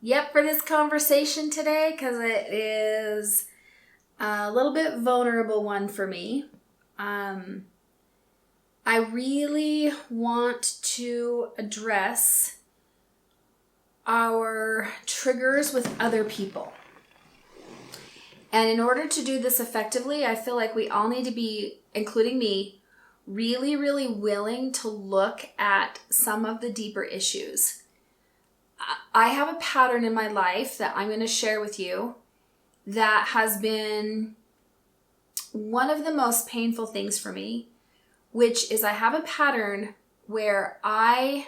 Yep, for this conversation today, because it is a little bit vulnerable one for me. I really want to address our triggers with other people. And in order to do this effectively, I feel like we all need to be, including me, really, really willing to look at some of the deeper issues. I have a pattern in my life that I'm going to share with you that has been one of the most painful things for me, which is I have a pattern where I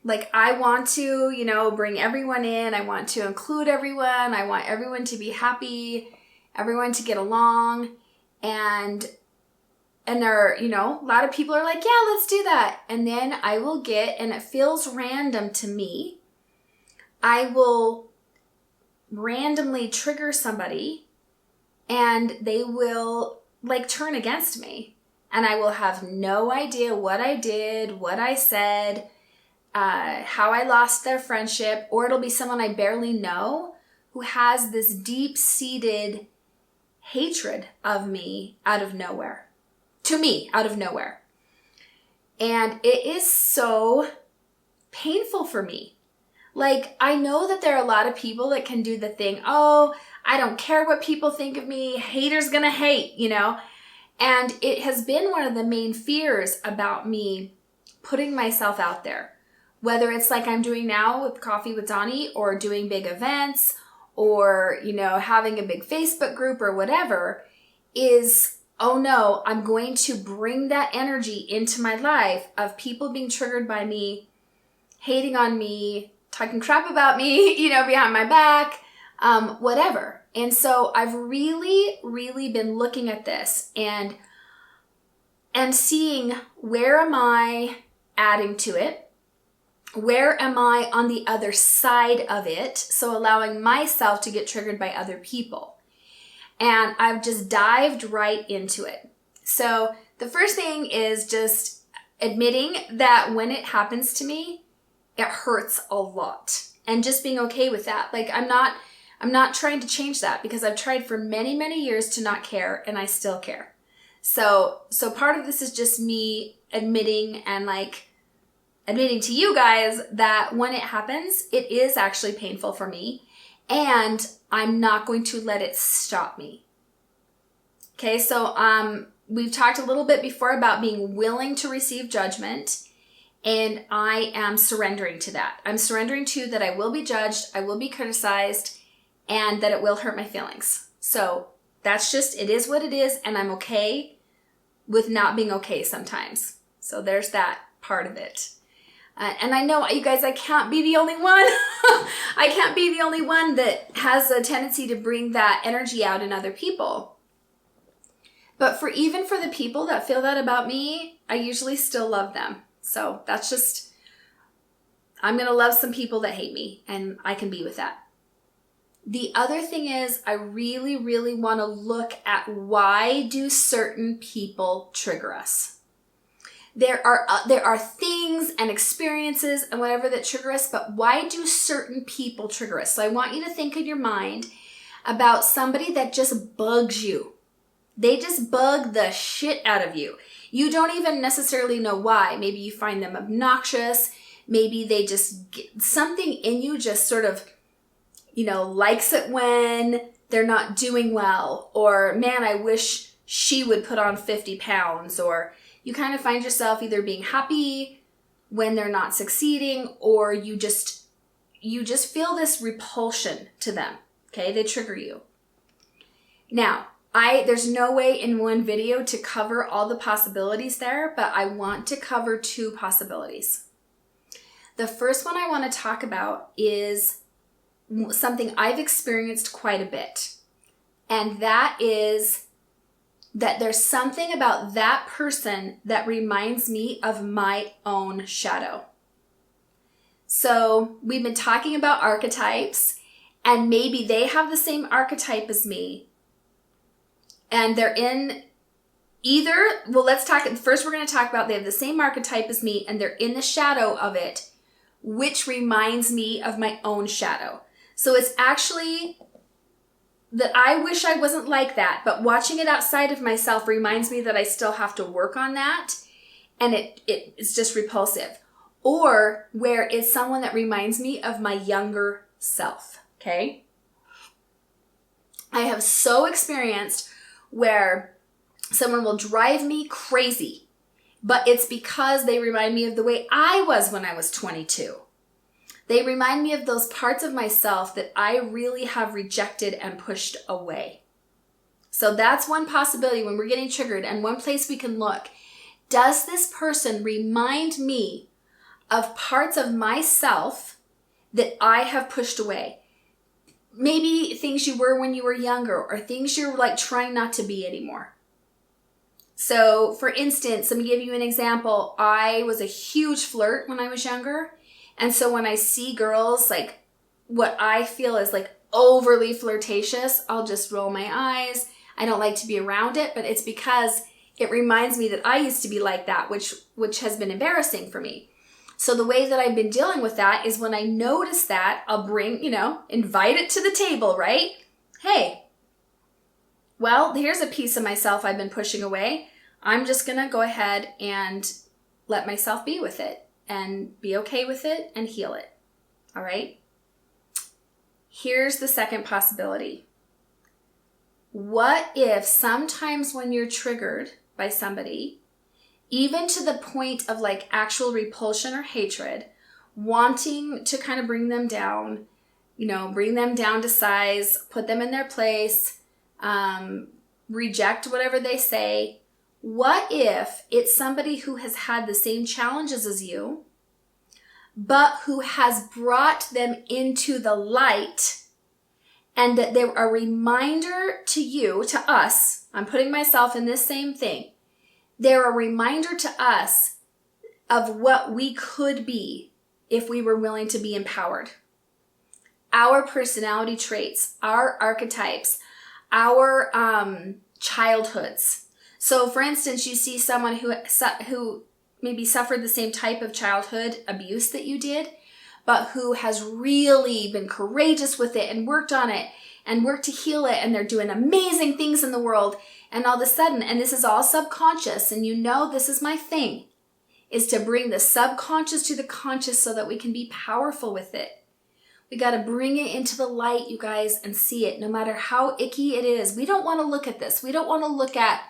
want to, bring everyone in. I want to include everyone. I want everyone to be happy, everyone to get along. And there, a lot of people are like, yeah, let's do that. And then I will and it feels random to me, I will randomly trigger somebody and they will turn against me. And I will have no idea what I did, what I said, how I lost their friendship, or it'll be someone I barely know who has this deep-seated hatred of me out of nowhere. To me, out of nowhere. And it is so painful for me. I know that there are a lot of people that can do the thing, oh, I don't care what people think of me, haters gonna hate, And it has been one of the main fears about me putting myself out there. Whether it's like I'm doing now with Coffee with Dawni, or doing big events, or, having a big Facebook group or whatever, is, oh no, I'm going to bring that energy into my life of people being triggered by me, hating on me, talking crap about me, behind my back, whatever. And so I've really, really been looking at this and seeing, where am I adding to it? Where am I on the other side of it? So allowing myself to get triggered by other people. And I've just dived right into it. So the first thing is just admitting that when it happens to me, it hurts a lot. And just being okay with that. I'm not trying to change that, because I've tried for many, many years to not care, and I still care. So part of this is just me admitting admitting to you guys that when it happens, it is actually painful for me, and I'm not going to let it stop me. Okay, so we've talked a little bit before about being willing to receive judgment, and I am surrendering to that. I'm surrendering to that I will be judged, I will be criticized, and that it will hurt my feelings. So that's just, it is what it is, and I'm okay with not being okay sometimes. So there's that part of it. And I know, you guys, I can't be the only one. I can't be the only one that has a tendency to bring that energy out in other people. But even for the people that feel that about me, I usually still love them. So that's just, I'm going to love some people that hate me, and I can be with that. The other thing is, I really, really want to look at, why do certain people trigger us? There are things and experiences and whatever that trigger us, but why do certain people trigger us? So I want you to think in your mind about somebody that just bugs you. They just bug the shit out of you. You don't even necessarily know why. Maybe you find them obnoxious. Maybe they just get something in you, just sort of, likes it when they're not doing well, or man, I wish she would put on 50 pounds, or you kind of find yourself either being happy when they're not succeeding, or you just feel this repulsion to them. Okay, they trigger you. Now, there's no way in one video to cover all the possibilities there, but I want to cover two possibilities. The first one I want to talk about is something I've experienced quite a bit. And that is that there's something about that person that reminds me of my own shadow. So we've been talking about archetypes, and maybe they have the same archetype as me. And they're in first we're going to talk about they have the same archetype as me, and they're in the shadow of it, which reminds me of my own shadow. So it's actually that I wish I wasn't like that, but watching it outside of myself reminds me that I still have to work on that, and it's just repulsive. Or where it's someone that reminds me of my younger self, okay? I have so experienced where someone will drive me crazy, but it's because they remind me of the way I was when I was 22. They remind me of those parts of myself that I really have rejected and pushed away. So that's one possibility when we're getting triggered, and one place we can look. Does this person remind me of parts of myself that I have pushed away? Maybe things you were when you were younger, or things you're like trying not to be anymore. So for instance, let me give you an example. I was a huge flirt when I was younger. And so when I see girls, like what I feel is like overly flirtatious, I'll just roll my eyes. I don't like to be around it, but it's because it reminds me that I used to be like that, which has been embarrassing for me. So the way that I've been dealing with that is when I notice that, I'll bring, invite it to the table, right? Hey, well, here's a piece of myself I've been pushing away. I'm just going to go ahead and let myself be with it and be okay with it and heal it. All right? Here's the second possibility. What if sometimes when you're triggered by somebody, even to the point of like actual repulsion or hatred, wanting to kind of bring them down, bring them down to size, put them in their place, reject whatever they say. What if it's somebody who has had the same challenges as you, but who has brought them into the light, and that they're a reminder to you, to us, I'm putting myself in this same thing, they're a reminder to us of what we could be if we were willing to be empowered. Our personality traits, our archetypes, our childhoods. So for instance, you see someone who maybe suffered the same type of childhood abuse that you did, but who has really been courageous with it and worked on it and worked to heal it, and they're doing amazing things in the world. And all of a sudden, and this is all subconscious, and this is my thing, is to bring the subconscious to the conscious so that we can be powerful with it. We got to bring it into the light, you guys, and see it, no matter how icky it is. We don't want to look at this. We don't want to look at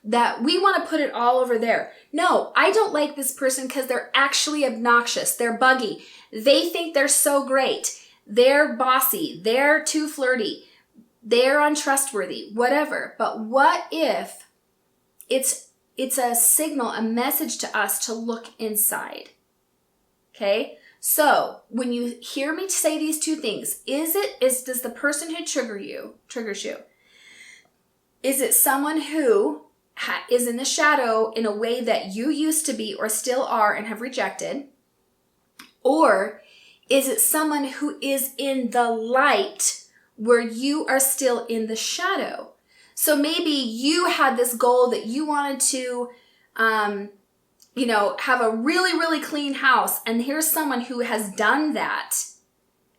that. We want to put it all over there. No, I don't like this person because they're actually obnoxious. They're buggy. They think they're so great. They're bossy. They're too flirty. They're untrustworthy, whatever. But what if it's a signal, a message to us to look inside? Okay? So when you hear me say these two things, does the person who triggers you, is it someone who is in the shadow in a way that you used to be or still are and have rejected? Or is it someone who is in the light where you are still in the shadow? So maybe you had this goal that you wanted to, have a really, really clean house. And here's someone who has done that.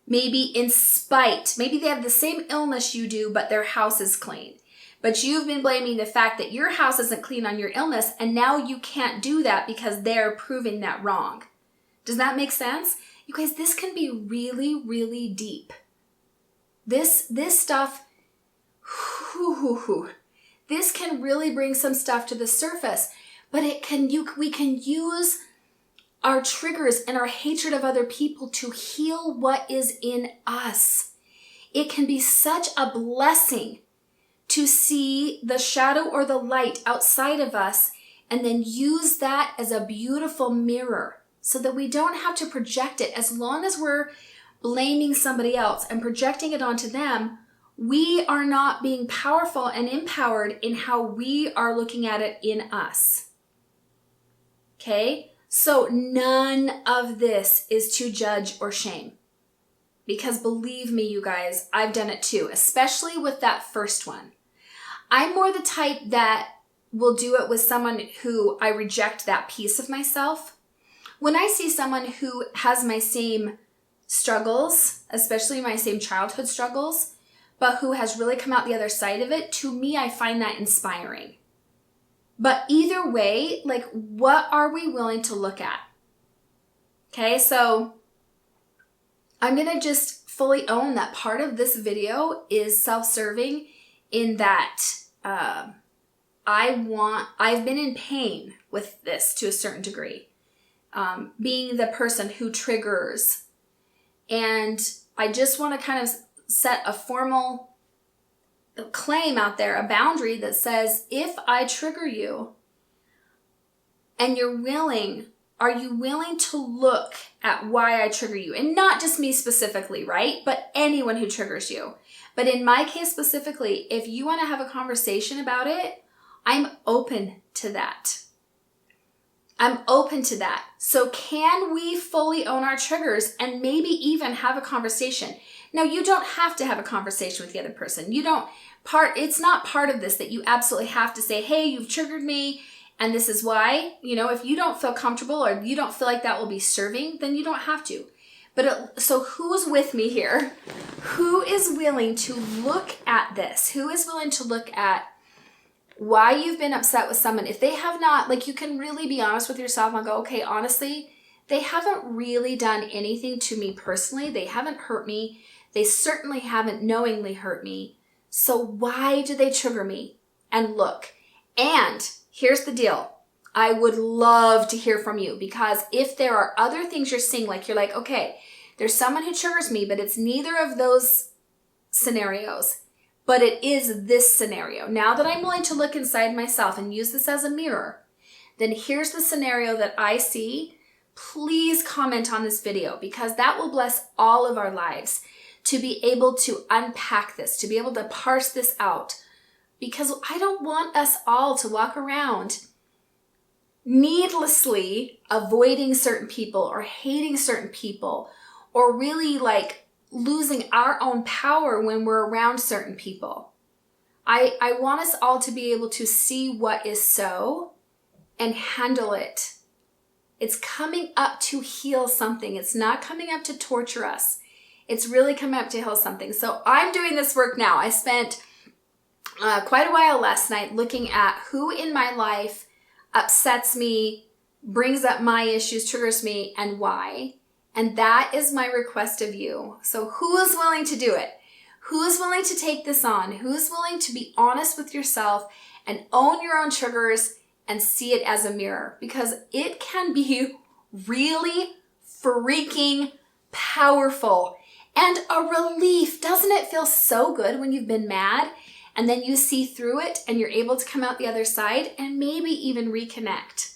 Maybe in spite. Maybe they have the same illness you do, but their house is clean. But you've been blaming the fact that your house isn't clean on your illness, and now you can't do that because they're proving that wrong. Does that make sense? You guys, this can be really, really deep. This stuff, this can really bring some stuff to the surface, but we can use our triggers and our hatred of other people to heal what is in us. It can be such a blessing to see the shadow or the light outside of us and then use that as a beautiful mirror so that we don't have to project it. As long as we're blaming somebody else and projecting it onto them, we are not being powerful and empowered in how we are looking at it in us. Okay? So none of this is to judge or shame. Because believe me, you guys, I've done it too, especially with that first one. I'm more the type that will do it with someone who I reject that piece of myself. when I see someone who has my same struggles, especially my same childhood struggles, but who has really come out the other side of it, to me, I find that inspiring. But either way, like, what are we willing to look at? Okay, so I'm going to just fully own that part of this video is self-serving in that I've been in pain with this to a certain degree. Being the person who triggers. And I just want to kind of set a formal claim out there, a boundary that says, if I trigger you and you're willing, are you willing to look at why I trigger you? And not just me specifically, right? But anyone who triggers you. But in my case specifically, if you want to have a conversation about it, I'm open to that. I'm open to that. So can we fully own our triggers and maybe even have a conversation? Now, you don't have to have a conversation with the other person. It's not part of this that you absolutely have to say, hey, you've triggered me and this is why. If you don't feel comfortable or you don't feel like that will be serving, then you don't have to. But so who's with me here? Who is willing to look at this? Who is willing to look at why you've been upset with someone? If they have not, like, you can really be honest with yourself and go, okay, honestly, they haven't really done anything to me personally. They haven't hurt me. They certainly haven't knowingly hurt me. So why do they trigger me? And look, and here's the deal. I would love to hear from you, because if there are other things you're seeing, like you're like, okay, there's someone who triggers me, but it's neither of those scenarios, but it is this scenario. Now that I'm willing to look inside myself and use this as a mirror, then here's the scenario that I see. Please comment on this video, because that will bless all of our lives to be able to unpack this, to be able to parse this out, because I don't want us all to walk around needlessly avoiding certain people or hating certain people or really like losing our own power when we're around certain people. I want us all to be able to see what is so and handle it. It's coming up to heal something. It's not coming up to torture us. It's really coming up to heal something. So I'm doing this work now. I spent quite a while last night looking at who in my life upsets me, brings up my issues, triggers me, and why. And that is my request of you. So who is willing to do it? Who is willing to take this on? Who's willing to be honest with yourself and own your own triggers and see it as a mirror? Because it can be really freaking powerful and a relief. Doesn't it feel so good when you've been mad and then you see through it and you're able to come out the other side and maybe even reconnect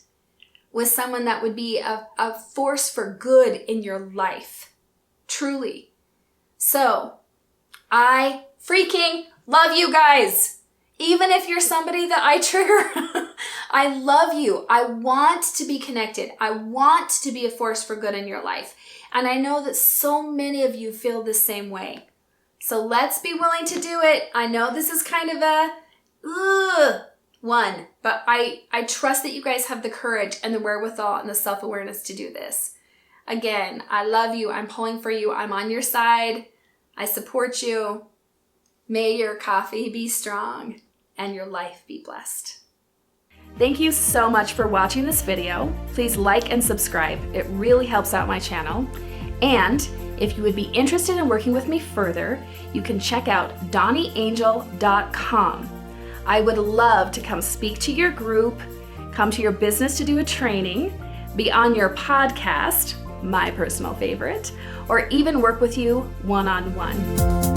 with someone that would be a force for good in your life? Truly. So I freaking love you guys. Even if you're somebody that I trigger, I love you. I want to be connected. I want to be a force for good in your life. And I know that so many of you feel the same way. So let's be willing to do it. I know this is kind of a one, but I trust that you guys have the courage and the wherewithal and the self-awareness to do this. Again, I love you. I'm pulling for you. I'm on your side. I support you. May your coffee be strong and your life be blessed. Thank you so much for watching this video. Please like and subscribe. It really helps out my channel. And if you would be interested in working with me further, you can check out DawniAngel.com. I would love to come speak to your group, come to your business to do a training, be on your podcast, my personal favorite, or even work with you one-on-one.